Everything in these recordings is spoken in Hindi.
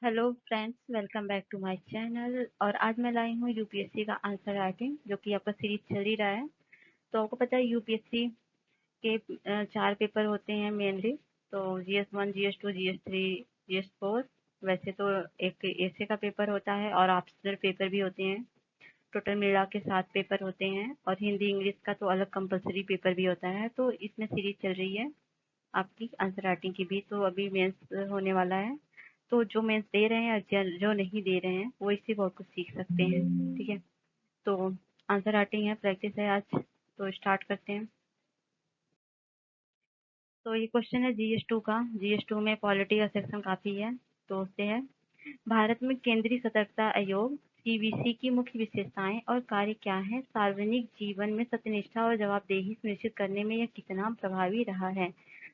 Hello friends, welcome back to my channel. और आज मैं लाई हूँ यूपीएससी का आंसर राइटिंग, जो कि आपका सीरीज चल ही रहा है। तो आपको पता है यूपीएससी के 4 पेपर होते हैं मेनली। तो जीएस 1, जीएस 2, जीएस 3, जीएस 4। वैसे तो एक ऐसे का पेपर होता है और ऑप्शनल पेपर भी होते हैं। टोटल मिला के 7 पेपर होते हैं और हिंदी इंग्लिश का तो अलग कंपलसरी पेपर भी होता है। तो इसमें सीरीज चल रही है आपकी आंसर राइटिंग की भी। तो अभी मेंस होने वाला है। तो जो मेंस दे रहे हैं और जो नहीं दे रहे हैं वो इससे बहुत कुछ सीख सकते हैं। ठीक है, तो आंसर राइटिंग है, प्रैक्टिस है आज। तो स्टार्ट करते हैं। तो ये क्वेश्चन है जीएस 2 का। जीएस 2 में पॉलिटी का सेक्शन काफी है। तो उससे है, भारत में केंद्रीय सतर्कता आयोग सीबीसी की मुख्य विशेषताएं और कार्य क्या है? सार्वजनिक जीवन में सत्यनिष्ठा और जवाबदेही सुनिश्चित करने में यह कितना प्रभावी रहा है?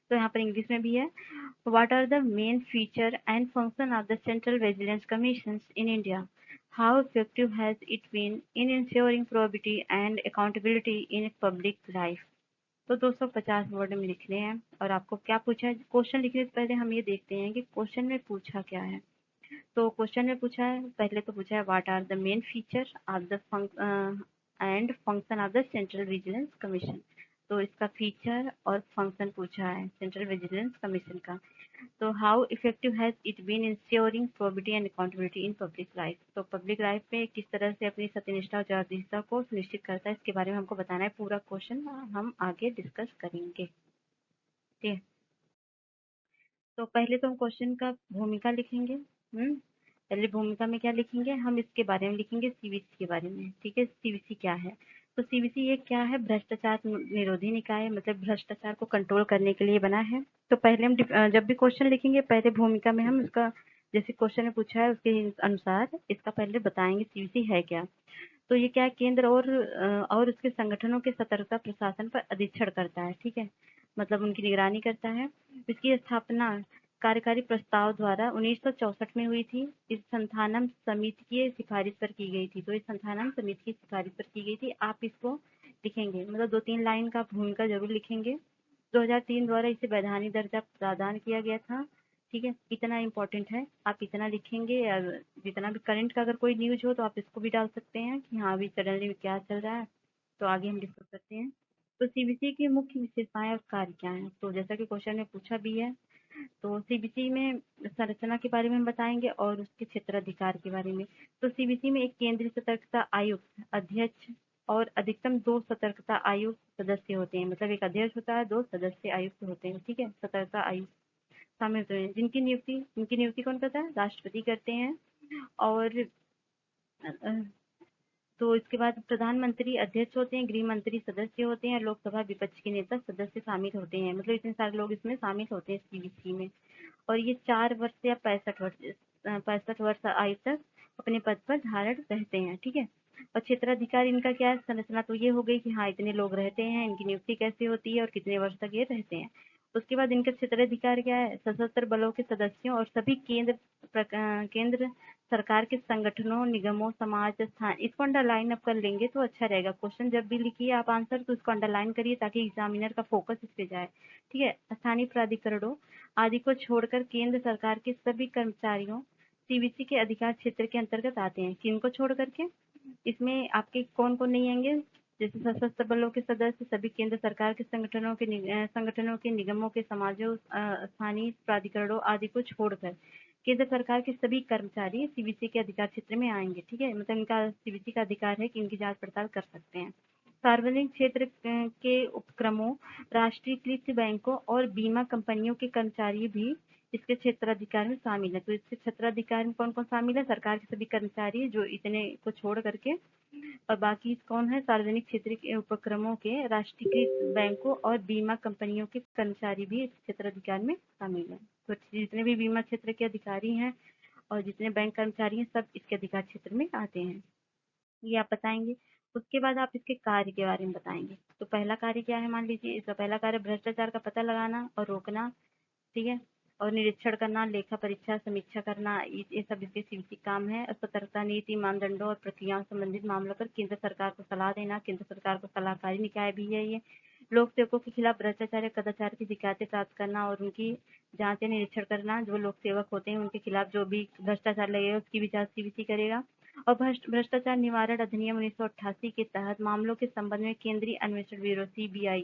तो यहाँ पर इंग्लिश में भी है। What are the main feature and function of the Central Vigilance Commissions in India? How effective has it been in ensuring probity and accountability in public life? तो 250 वर्ड में लिखने हैं। और आपको क्या पूछा है? क्वेश्चन लिखने से पहले हम ये देखते हैं कि क्वेश्चन में पूछा क्या है। तो क्वेश्चन में पूछा है, पहले तो पूछा है what are the main feature of the and function of the central vigilance commission. तो इसका फीचर और फंक्शन पूछा है सेंट्रल विजिलेंस कमीशन का। तो how effective has it been insuring probity and accountability in public life. तो पब्लिक लाइफ में किस तरह से अपनी सत्यनिष्ठा और जवाबदेहिता को सुनिश्चित करता है, इसके बारे में हमको बताना है। पूरा क्वेश्चन हम आगे डिस्कस करेंगे। ठीक है, तो पहले तो हम क्वेश्चन का भूमिका लिखेंगे। पहले भूमिका में क्या लिखेंगे? हम इसके बारे में लिखेंगे, सीबीसी के बारे में। ठीक है, सीबीसी क्या है? तो सीबीसी ये क्या है? भ्रष्टाचार निरोधी निकाय, मतलब भ्रष्टाचार को कंट्रोल करने के लिए बना है। तो पहले हम जब भी क्वेश्चन लिखेंगे, पहले भूमिका में हम इसका, जैसे क्वेश्चन में पूछा है उसके अनुसार इसका पहले बताएंगे सीबीसी है क्या। तो ये क्या है? केंद्र और उसके संगठनों के सतर्कता प्रशासन पर अधीक्षण करता है। ठीक है, मतलब उनकी निगरानी करता है। इसकी स्थापना कार्यकारी प्रस्ताव द्वारा 1964 में हुई थी। इस संथानम समिति की सिफारिश पर की गई थी। तो इस संथानम समिति की सिफारिश पर की गई थी। आप इसको लिखेंगे, मतलब 2-3 लाइन का भूमिका जरूर लिखेंगे। 2003 द्वारा इसे वैधानिक दर्जा प्रदान किया गया था। ठीक है, इतना इम्पोर्टेंट है, आप इतना लिखेंगे। और जितना भी करंट का अगर कोई न्यूज हो तो आप इसको भी डाल सकते हैं कि हाँ अभी सडनली क्या चल रहा है। तो आगे हम डिस्कस करते हैं। तो सीबीसी की मुख्य विशेषताएं और कार्य क्या है? तो जैसा कि क्वेश्चन में पूछा भी है, तो सीबीसी में संरचना के बारे में हम बताएंगे और उसके क्षेत्राधिकार के बारे में। तो सीबीसी में एक केंद्रीय सतर्कता आयुक्त, अध्यक्ष और अधिकतम 2 सतर्कता आयुक्त सदस्य होते हैं। मतलब एक अध्यक्ष होता है, 2 सदस्य आयुक्त होते हैं। ठीक है, सतर्कता आयुक्त शामिल होते हैं, जिनकी नियुक्ति कौन करता है? राष्ट्रपति करते हैं। और तो इसके बाद प्रधानमंत्री अध्यक्ष होते हैं, गृह मंत्री सदस्य होते हैं, लोकसभा विपक्ष के नेता सदस्य शामिल होते हैं। मतलब इतने सारे लोग इसमें शामिल होते हैं सीबीसी में। और ये 4 वर्ष या 65 वर्ष आयु तक अपने पद पर धारण रहते हैं। ठीक है, और क्षेत्राधिकार इनका क्या है? संरचना तो ये हो गई कि हाँ इतने लोग रहते हैं, इनकी नियुक्ति कैसे होती है और कितने वर्ष तक ये रहते हैं। उसके बाद इनका क्षेत्राधिकार क्या है? सशस्त्र बलों के सदस्यों और सभी केंद्र सरकार के संगठनों, निगमों, समाज, स्थान। इसको अंडरलाइन अप कर लेंगे तो अच्छा रहेगा। क्वेश्चन जब भी लिखिए आप आंसर, तो इसको अंडरलाइन करिए ताकि एग्जामिनर का फोकस इस पे जाए। ठीक है, स्थानीय प्राधिकरणों आदि को छोड़कर केंद्र सरकार के सभी कर्मचारियों सीबीसी के अधिकार क्षेत्र के अंतर्गत आते हैं। किनको छोड़ करके? इसमें आपके कौन कौन नहीं आएंगे? जैसे सशस्त्र बलों के सदस्य, सभी केंद्र सरकार के संगठनों के, निगमों के, समाजों, स्थानीय प्राधिकरणों आदि को छोड़कर केंद्र सरकार के सभी कर्मचारी सीबीसी के अधिकार क्षेत्र में आएंगे। ठीक है, मतलब इनका सीबीसी का अधिकार है कि इनकी जांच पड़ताल कर सकते हैं। सार्वजनिक क्षेत्र के उपक्रमों, राष्ट्रीयकृत बैंकों और बीमा कंपनियों के कर्मचारी भी इसके क्षेत्राधिकार में शामिल है। तो इसके क्षेत्राधिकार में कौन कौन शामिल है? सरकार के सभी कर्मचारी, जो इतने को छोड़ करके। और बाकी कौन है? सार्वजनिक क्षेत्र के उपक्रमों के, राष्ट्रीयकृत बैंकों और बीमा कंपनियों के कर्मचारी भी इस क्षेत्राधिकार में शामिल है। तो जितने भी बीमा क्षेत्र के अधिकारी हैं और जितने बैंक कर्मचारी हैं, सब इसके अधिकार क्षेत्र में आते हैं। ये आप बताएंगे। उसके बाद आप इसके कार्य के बारे में बताएंगे। तो पहला कार्य क्या है? मान लीजिए इसका पहला कार्य भ्रष्टाचार का पता लगाना और रोकना। ठीक है, और निरीक्षण करना, लेखा परीक्षा, समीक्षा करना, ये सब इसके सीबीसी काम है। और सतर्कता, नीति, मानदंडों और प्रक्रियाओं संबंधित मामलों पर केंद्र सरकार को सलाह देना। केंद्र सरकार को सलाहकारी निकाय भी है ये। लोक सेवकों के खिलाफ भ्रष्टाचार या कदाचार की शिकायतें प्राप्त करना और उनकी जांच या निरीक्षण करना। जो लोक सेवक होते हैं उनके खिलाफ जो भी भ्रष्टाचार लगेगा उसकी भी जांच सीबीसी करेगा। और भ्रष्टाचार निवारण अधिनियम 1988 के तहत मामलों के संबंध में केंद्रीय अन्वेषण ब्यूरो सीबीआई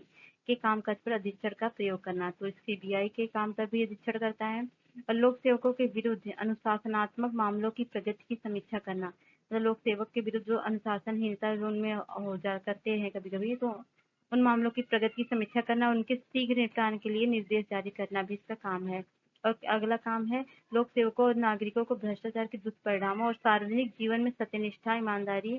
के कामकाज पर अधीक्षण का प्रयोग करना। तो सीबीआई के काम पर भी अधीक्षण करता है। और लोक सेवकों के विरुद्ध अनुशासनात्मक मामलों की प्रगति की समीक्षा करना। मतलब लोक सेवक के विरुद्ध जो अनुशासनहीनता उनमें हो जा करते हैं कभी कभी, तो उन मामलों की प्रगति की समीक्षा करना, उनके शीघ्र निपटान के लिए निर्देश जारी करना भी इसका काम है। और अगला काम है लोक सेवकों और नागरिकों को भ्रष्टाचार के दुष्परिणामों और सार्वजनिक जीवन में सत्यनिष्ठा ईमानदारी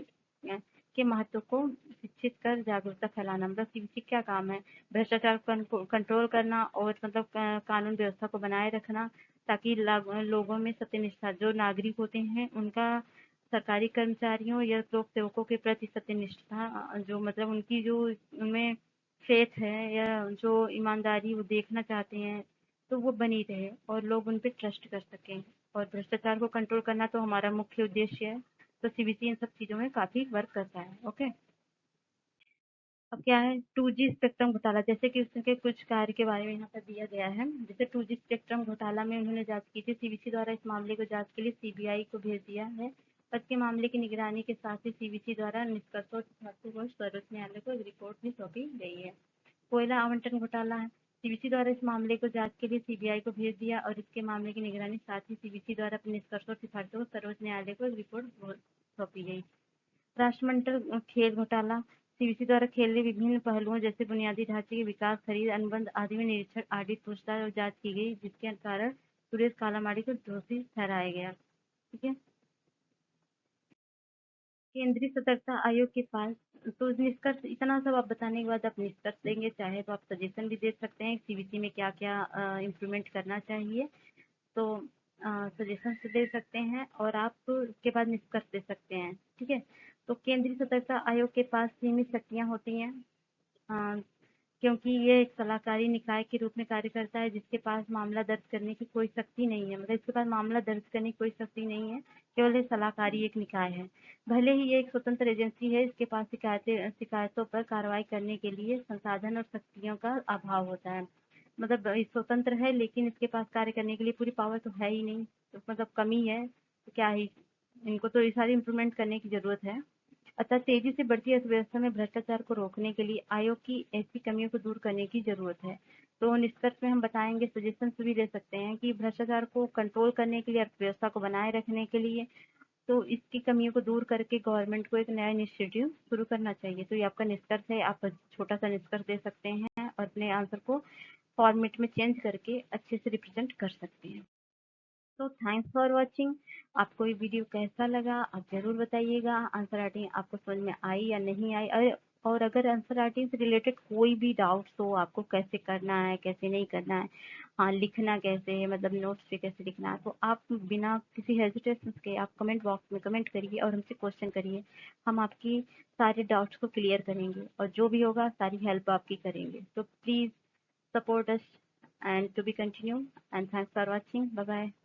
के महत्व को शिक्षित कर जागरूकता फैलाना। मतलब सीबीसी क्या काम है? भ्रष्टाचार कंट्रोल करना और मतलब कानून व्यवस्था को बनाए रखना, ताकि लोगों में सत्यनिष्ठा, जो नागरिक होते हैं उनका सरकारी कर्मचारियों या लोक सेवकों के प्रति सत्यनिष्ठा, जो मतलब उनकी जो उनमें फेथ है या जो ईमानदारी वो देखना चाहते हैं, तो वो बनी रहे और लोग उन पे ट्रस्ट कर सकें। और भ्रष्टाचार को कंट्रोल करना तो हमारा मुख्य उद्देश्य है। तो सीबीसी इन सब चीजों में काफी वर्क करता है। ओके, अब क्या है 2G स्पेक्ट्रम घोटाला। जैसे कि उसके कुछ कार्य के बारे में यहाँ पर दिया गया है। जैसे 2G स्पेक्ट्रम घोटाला में उन्होंने जांच की थी। सीबीसी द्वारा इस मामले को जांच के लिए सीबीआई को भेज दिया है। पद के मामले की निगरानी के साथ ही सीबीसी द्वारा निष्कर्षों को सर्वोच्च न्यायालय को एक रिपोर्ट भी सौंपी गई है। कोयला आवंटन घोटाला है। सीबीसी द्वारा इस मामले को जांच के लिए सीबीआई को भेज दिया और इसके मामले की निगरानी साथ ही सीबीसी द्वारा अपने निष्कर्षों और सिफारिशों को सर्वोच्च न्यायालय को एक रिपोर्ट सौंपी गई। राष्ट्रमंडल खेल घोटाला। सीबीसी द्वारा खेल के विभिन्न पहलुओं जैसे बुनियादी ढांचे के विकास, खरीद, अनुबंध आदि में निरीक्षण, ऑडिट, पूछताछ और जांच की गई, जिसके कारण सुरेश कालामाड़ी को दोषी ठहराया गया। ठीक है, केंद्रीय सतर्कता आयोग के पास तो निष्कर्ष इतना सब आप बताने के बाद आप निष्कर्ष देंगे, चाहे तो आप सजेशन भी दे सकते हैं सीबीसी में क्या क्या इम्प्रूवमेंट करना चाहिए, तो सजेशन दे सकते हैं और आप इसके बाद निष्कर्ष दे सकते हैं। ठीक है, तो केंद्रीय सतर्कता आयोग के पास सीमित शक्तियां होती हैं, क्योंकि ये एक सलाहकारी निकाय के रूप में कार्य करता है, जिसके पास मामला दर्ज करने की कोई शक्ति नहीं है। मतलब इसके पास मामला दर्ज करने की कोई शक्ति नहीं है, केवल ये सलाहकारी एक निकाय है। भले ही ये एक स्वतंत्र एजेंसी है, इसके पास शिकायतों पर कार्रवाई करने के लिए संसाधन और शक्तियों का अभाव होता है। मतलब स्वतंत्र है लेकिन इसके पास कार्य करने के लिए पूरी पावर तो है ही नहीं, तो मतलब कमी है, तो क्या ही, इनको तो ये सारी इम्प्रूवमेंट करने की जरूरत है। अतः तेजी से बढ़ती अर्थव्यवस्था में भ्रष्टाचार को रोकने के लिए आयोग की ऐसी कमियों को दूर करने की जरूरत है। तो निष्कर्ष में हम बताएंगे, सजेशंस भी दे सकते हैं कि भ्रष्टाचार को कंट्रोल करने के लिए, अर्थव्यवस्था को बनाए रखने के लिए, तो इसकी कमियों को दूर करके गवर्नमेंट को एक नया इनिशिएटिव शुरू करना चाहिए। तो ये आपका निष्कर्ष है, आप छोटा सा निष्कर्ष दे सकते हैं और अपने आंसर को फॉर्मेट में चेंज करके अच्छे से रिप्रेजेंट कर सकते हैं। तो थैंक्स फॉर वॉचिंग। आपको ये वीडियो कैसा लगा आप जरूर बताइएगा। आंसर राइटिंग आपको समझ में आई या नहीं आई, और अगर आंसर राइटिंग से रिलेटेड कोई भी डाउट्स हो, आपको कैसे करना है कैसे नहीं करना है, हाँ लिखना कैसे है, मतलब नोट्स पे कैसे लिखना है, तो आप बिना किसी हेजिटेशन के आप कमेंट बॉक्स में कमेंट करिए और हमसे क्वेश्चन करिए। हम आपकी सारे डाउट्स को क्लियर करेंगे और जो भी होगा सारी हेल्प आपकी करेंगे। तो please support us and to be continue, and thanks for watching. Bye bye.